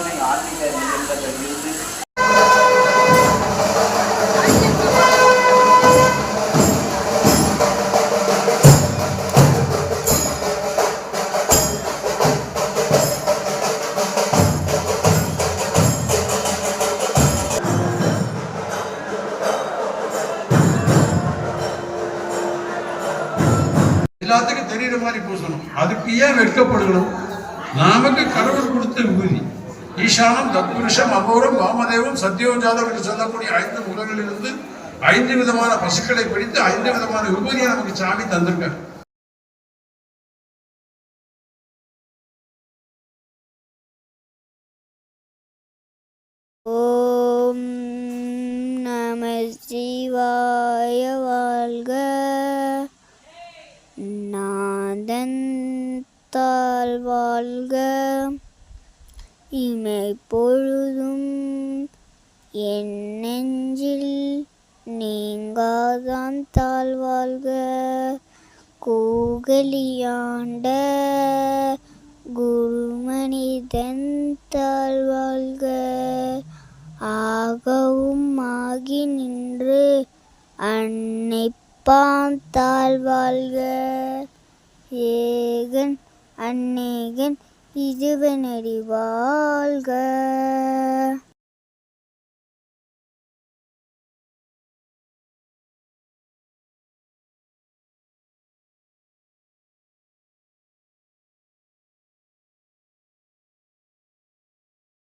அத்துணை ஆன்மீக நிகழ்வுகளில் இருந்து எல்லாத்துக்கும் தெரியுற மாதிரி பூசணும். அதுக்கு ஏன் வெட்கப்படணும்? நமக்கு கடவுள் கொடுத்த விபூதி. ஈசானம், தத்புருஷம், அபூரம், வாமதேவம், சத்யோஜாதம் என்று சொல்லக்கூடிய 5 முகங்களிலிருந்து 5 விதமான பசுக்களை பிடித்து 5 விதமான விபூதியை நமக்கு சாமி தந்திருக்கார். ஓம் நம சிவாய வாழ்க. நாதன் தாழ்வாழ்க. இமை பொழுதும் என் நெஞ்சில் நீங்காதான் தாழ்வாழ்க. கூகலியாண்ட குருமனிதன் தாழ்வாழ்க. ஆகவும் ஆகி நின்று அன்னைப்பான் தாழ்வாழ்க. ஏகன் அநேகன் இதுவனடி வாழ்க.